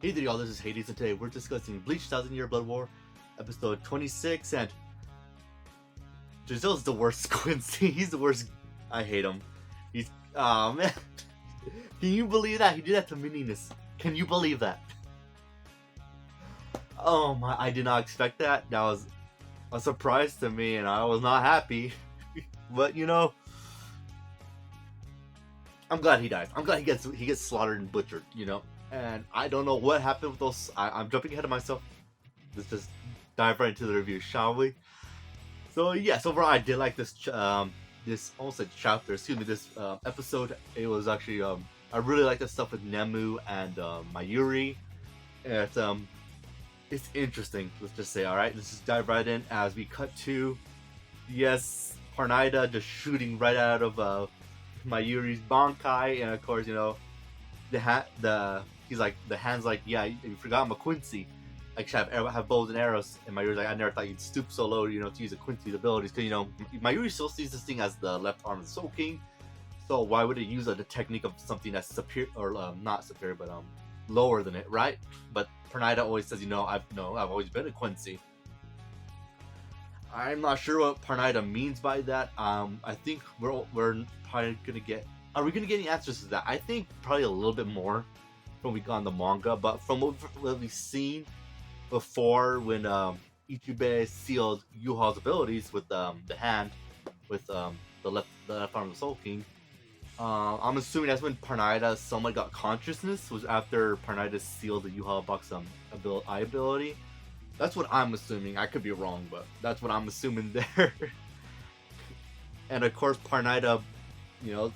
Hey there, y'all. This is Hades, and today we're discussing Bleach 1000-Year Blood War, episode 26. And Giselle's the worst Quincy. He's the worst. I hate him. He's. Oh man. Can you believe that? He did that to Meninus. Can you believe that? Oh my. I did not expect that. That was a surprise to me, and I was not happy. But you know. I'm glad he dies. I'm glad he gets slaughtered and butchered, you know? And I don't know what happened with those. I'm jumping ahead of myself. Let's just dive right into the review, shall we? So yes, overall I did like this. This almost a chapter. Excuse me. This episode. It was actually. I really like the stuff with Nemu and Mayuri. It's interesting. Let's just say. All right. Let's just dive right in as we cut to. Yes, Parnida just shooting right out of Mayuri's Bankai, and of course he's like the hand's like, yeah, you forgot I'm a Quincy. Like, should have bows and arrows, and Mayuri's like, I never thought you'd stoop so low, to use a Quincy's abilities, because Mayuri still sees this thing as the left arm of the Soul King. So why would it use the technique of something that's superior, or not superior, but lower than it, right? But Parnida always says, I've always been a Quincy. I'm not sure what Parnida means by that. I think we're probably gonna get. Are we gonna get any answers to that? I think probably a little bit more when we got on the manga, but from what we've seen before, when Ichibei sealed Yuha's abilities with the hand, with the left arm of the Soul King, I'm assuming that's when Parnida somewhat got consciousness. Was after Parnida sealed the Yuha box eye ability. That's what I'm assuming. I could be wrong, but that's what I'm assuming there. And of course, Parnida,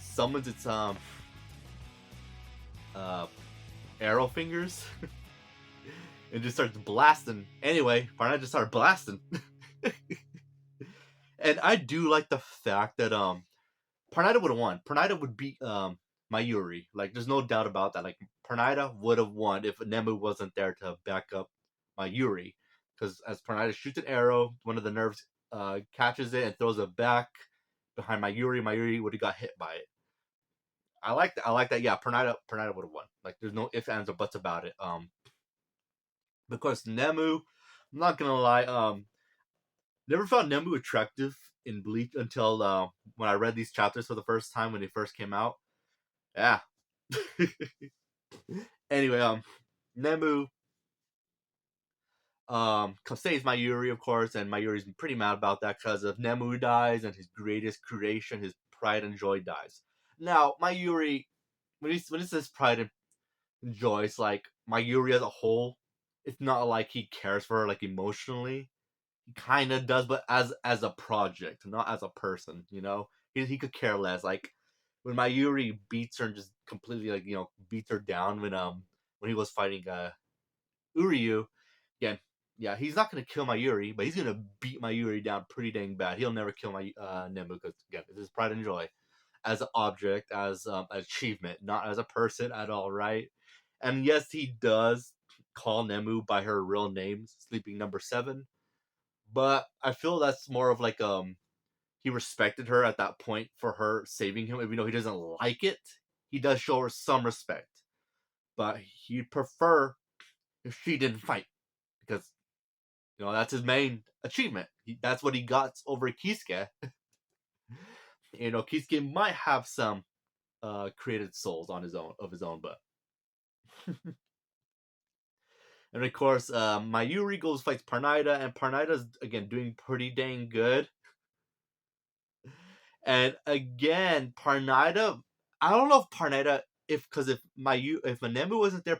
summons its arrow fingers and just starts blasting. Anyway, Parnida just started blasting. And I do like the fact that Parnida would have won. Parnida would beat Mayuri. Like, there's no doubt about that. Like, Parnida would have won if Nemu wasn't there to back up Mayuri. Because as Parnida shoots an arrow, one of the nerves catches it and throws it back behind Mayuri. Mayuri would have got hit by it. I like that. Yeah, Parnida would have won. Like, there's no ifs, ands, or buts about it. Of course, Nemu, I'm not gonna lie. Never found Nemu attractive in Bleach until when I read these chapters for the first time when they first came out. Yeah. Anyway, Nemu saves Mayuri, of course, and Mayuri's pretty mad about that because if Nemu dies and his greatest creation, his pride and joy, dies. Now, Mayuri, when it says pride and joy, it's like Mayuri as a whole. It's not like he cares for her like emotionally. He kind of does, but as a project, not as a person. He could care less. Like when Mayuri beats her and just completely beats her down when he was fighting Uryu. Again, yeah, he's not gonna kill Mayuri, but he's gonna beat Mayuri down pretty dang bad. He'll never kill my Nemu because again, it's his pride and joy as an object, as achievement, not as a person at all, right? And yes, he does call Nemu by her real name, Sleeping Number 7. But I feel that's more of like he respected her at that point for her saving him, even though he doesn't like it. He does show her some respect, but he'd prefer if she didn't fight because that's his main achievement. That's what he got over Kisuke. Kisuke might have some created souls on his own, but and of course, Mayuri goes fights Parnida, and Parnida's again doing pretty dang good. And again, Parnida, I don't know if Parnida, if Manemu wasn't there,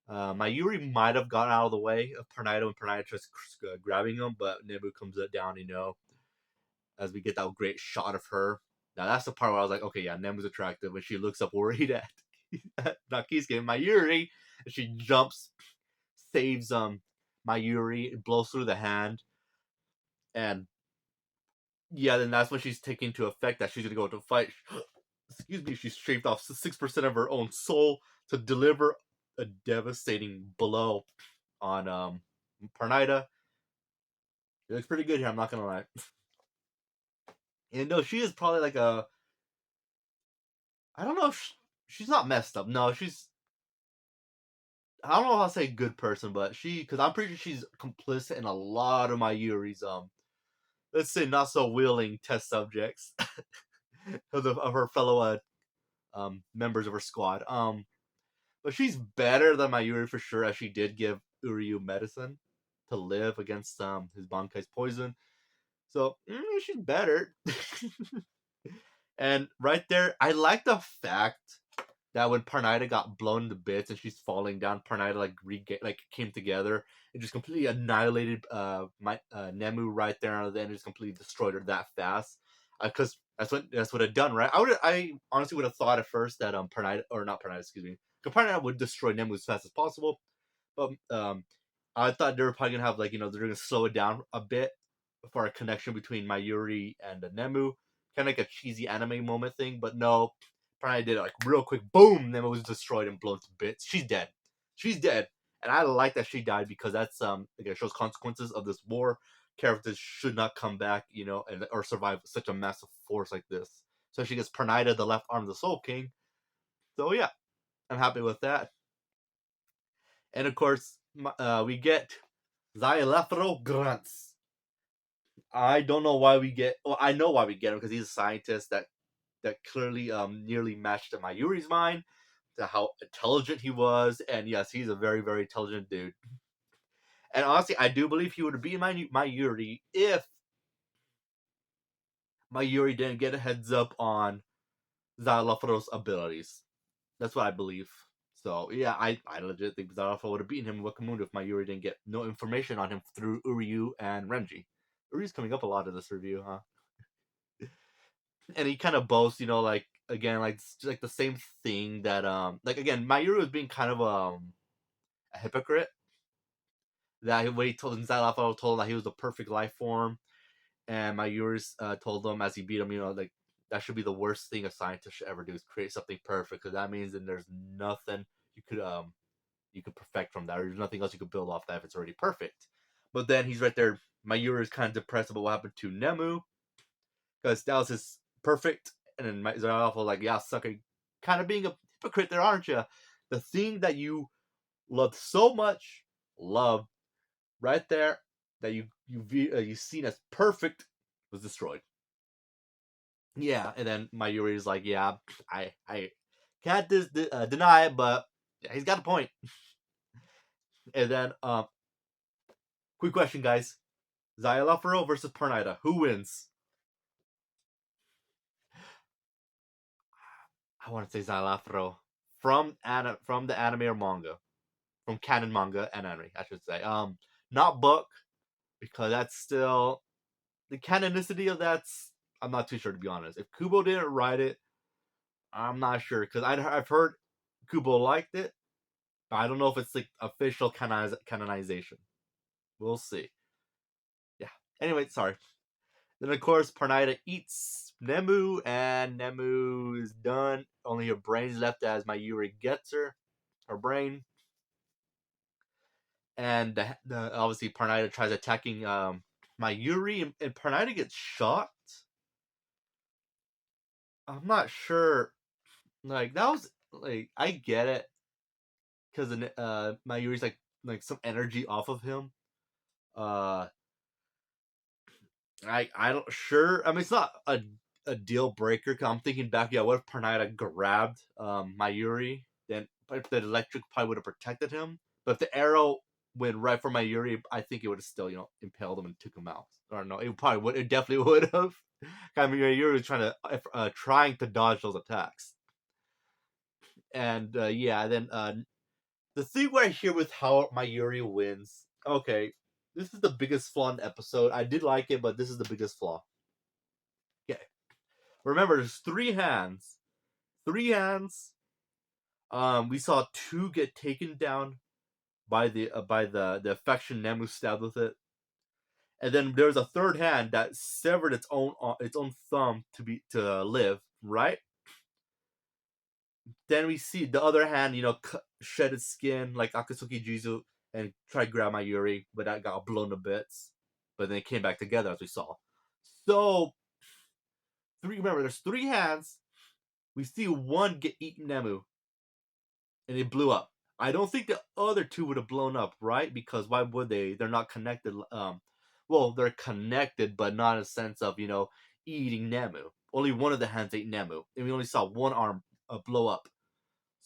Mayuri might have got out of the way of Parnida when Parnida tries grabbing him, but Nemu comes down, as we get that great shot of her. Now that's the part where I was like, okay, yeah, Nemu's attractive, when she looks up worried at Nakisuke, Mayuri, and she jumps, saves Mayuri, blows through the hand, and yeah, then that's when she's taking into effect that she's gonna go into fight. Excuse me, she's shaved off 6% of her own soul to deliver a devastating blow on Parnida. It looks pretty good here, I'm not gonna lie. And no, she is probably like I don't know if she's not messed up. No, she's I don't know how to say good person, but because I'm pretty sure she's complicit in a lot of my Yuri's let's say not so willing test subjects of her fellow members of her squad. But she's better than my Yuri for sure, as she did give Uryu medicine to live against his Bankai's poison. So she's better. And right there, I like the fact that when Parnida got blown to bits and she's falling down, Parnida like came together and just completely annihilated my Nemu right there and then just completely destroyed her that fast. Because that's what it done, right? I honestly would have thought at first that Parnida, or not Parnida, excuse me, Parnida would destroy Nemu as fast as possible, but I thought they were probably gonna have they're gonna slow it down a bit for a connection between Mayuri and Nemu, kind of like a cheesy anime moment thing. But no, Prana did it like real quick. Boom! Nemu was destroyed and blown to bits. She's dead. She's dead. And I like that she died because that's it shows consequences of this war. Characters should not come back, or survive such a massive force like this. So she gets Pernida, the left arm of the Soul King. So yeah, I'm happy with that. And of course, we get Xylophero grunts. I don't know why we get. Well, I know why we get him because he's a scientist that clearly nearly matched my Yuri's mind to how intelligent he was, and yes, he's a very very intelligent dude. And honestly, I do believe he would have beaten my Yuri if my Yuri didn't get a heads up on Zalafro's abilities. That's what I believe. So yeah, I legit think Zalafro would have beaten him in Wakamundo if my Yuri didn't get no information on him through Uryu and Renji. Uryu's coming up a lot in this review, huh? And he kind of boasts, like again, like the same thing that like again, Mayuru was being kind of a hypocrite. That when he told him Zalafaro told him that he was the perfect life form, and Mayuru told him as he beat him, like that should be the worst thing a scientist should ever do is create something perfect because that means then there's nothing you could perfect from that, or there's nothing else you could build off that if it's already perfect. But then he's right there. Mayuru is kind of depressed about what happened to Nemu because that was his perfect. And then Zalafaro like, yeah, sucker, kind of being a hypocrite there, aren't you? The thing that you loved so much, love right there that you seen as perfect was destroyed. Yeah, and then Mayuri is like, yeah, I can't deny it, but yeah, he's got a point. And then quick question, guys: Xylophero versus Pernida, who wins? I want to say Xylophero from the anime or manga, from canon manga and anime, I should say. Not book because that's still the canonicity of that's. I'm not too sure to be honest. If Kubo didn't write it, I'm not sure because I've heard Kubo liked it. But I don't know if it's like official canonization. We'll see. Yeah. Anyway, sorry. Then of course Parnida eats Nemu, and Nemu is done. Only her brain's left as Mayuri gets her brain, and obviously Parnida tries attacking Mayuri, and Parnida gets shot. I'm not sure. Like that was like I get it because Mayuri's like some energy off of him. Uh, I don't sure. I mean, it's not a deal breaker. Cause I'm thinking back. Yeah, what if Parnida grabbed Mayuri? Then the electric probably would have protected him. But if the arrow went right for Mayuri, I think it would have still impaled him and took him out. Or no, it probably would. It definitely would have. I mean, Mayuri was trying to dodge those attacks. And yeah, then the thing right here with how Mayuri wins. Okay, this is the biggest flaw in the episode. I did like it, but this is the biggest flaw. Okay, remember, there's three hands. Three hands. We saw two get taken down by the affection Nemu stabbed with it, and then there's a third hand that severed its own thumb to live. Right. Then we see the other hand, shed its skin like Akatsuki Jizu and try to grab Mayuri, but that got blown to bits. But then it came back together as we saw. So remember, there's three hands. We see one get eaten Nemu, and it blew up. I don't think the other two would have blown up, right? Because why would they? They're not connected. Well, they're connected, but not in a sense of eating Nemu. Only one of the hands ate Nemu, and we only saw one arm blow up.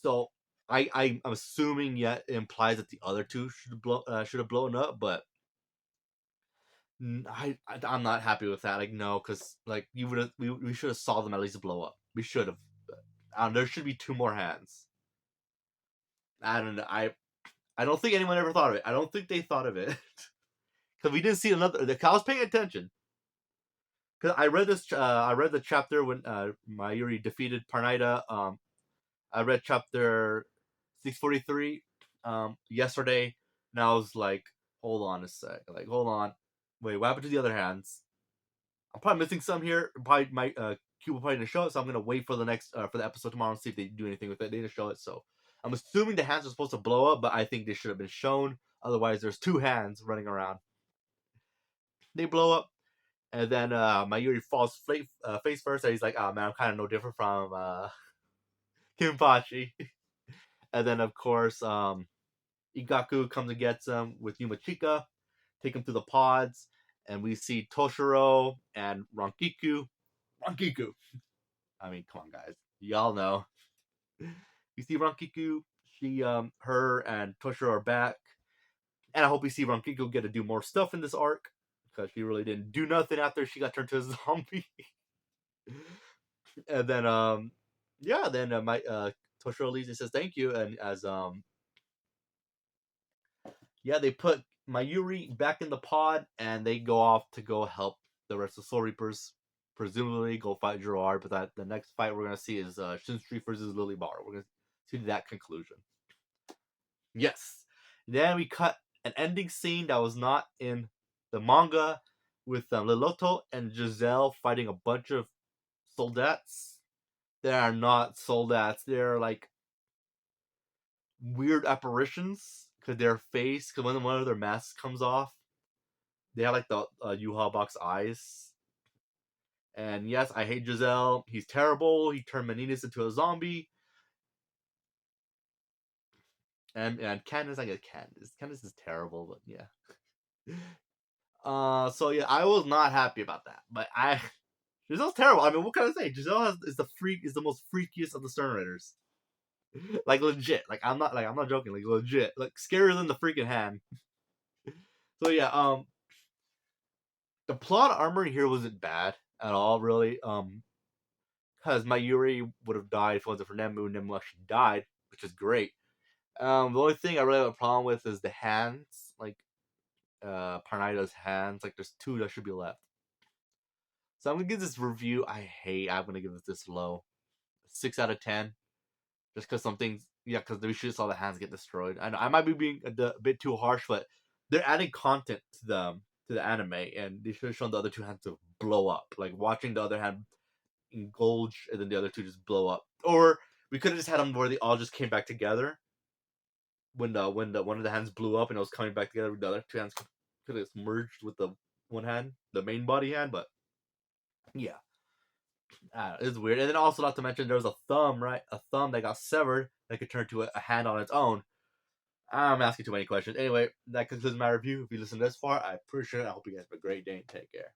So I'm assuming, yeah, it implies that the other two should have blown up, but I'm not happy with that. Like, no, because like you would have we should have saw them at least blow up. We should have. There should be two more hands. I don't know. I don't think anyone ever thought of it. I don't think they thought of it because we didn't see another. I was paying attention because I read this. I read the chapter when Mayuri defeated Parnaida. I read chapter 643 yesterday, and I was like, hold on a sec. Like, hold on. Wait, what happened to the other hands? I'm probably missing some here. Probably my Cube will probably didn't show it, so I'm gonna wait for the next for the episode tomorrow and see if they do anything with it. They didn't show it, so I'm assuming the hands are supposed to blow up, but I think they should have been shown. Otherwise, there's two hands running around. They blow up, and then Mayuri falls face first, and he's like, "Oh man, I'm kind of no different from Kimpachi." And then of course, Igaku comes and gets him with Yumachika, take him to the pods, and we see Toshiro and Rankiku. Rankiku. I mean, come on, guys. Y'all know. You see Rankiku. Her and Toshiro are back, and I hope we see Rankiku get to do more stuff in this arc because she really didn't do nothing after she got turned to a zombie. And then, yeah, then my Toshiro leaves and says thank you, and as yeah, they put Mayuri back in the pod, and they go off to go help the rest of Soul Reapers. Presumably, go fight Gerard. But that the next fight we're gonna see is Shin Street versus Lily Bar. We're gonna see that conclusion. Yes. Then we cut an ending scene that was not in the manga with Liloto and Giselle fighting a bunch of soldats. They are not soldats. They're like weird apparitions because their face, because when one of their masks comes off, they have like the U-Haul box eyes. And yes, I hate Giselle. He's terrible. He turned Meninas into a zombie. And Candace, I guess Candace is terrible, but yeah. So yeah, I was not happy about that. But Giselle's terrible. I mean, what can I say? Giselle is the most freakiest of the Stern Raiders. Like legit. Like I'm not joking. Like legit. Like scarier than the freaking hand. So yeah, the plot armor here wasn't bad at all, really. Because Mayuri would have died if it wasn't for Nemu. Nemu actually died, which is great. The only thing I really have a problem with is the hands, like Parnaida's hands. Like there's two that should be left. So I'm gonna give this review. I'm gonna give this low, 6 out of 10, just because some things. Yeah, because we should saw the hands get destroyed. I might be being a bit too harsh, but they're adding content to the anime, and they should have shown the other two hands to blow up. Like watching the other hand engulge, and then the other two just blow up. Or we could have just had them where they all just came back together when the one of the hands blew up and it was coming back together. The other two hands could have merged with the one hand, the main body hand. But yeah, it's weird. And then also not to mention there was a thumb, right? A thumb that got severed that could turn to a hand on its own. I'm asking too many questions. Anyway, that concludes my review. If you listen this far, I appreciate it. I hope you guys have a great day and take care.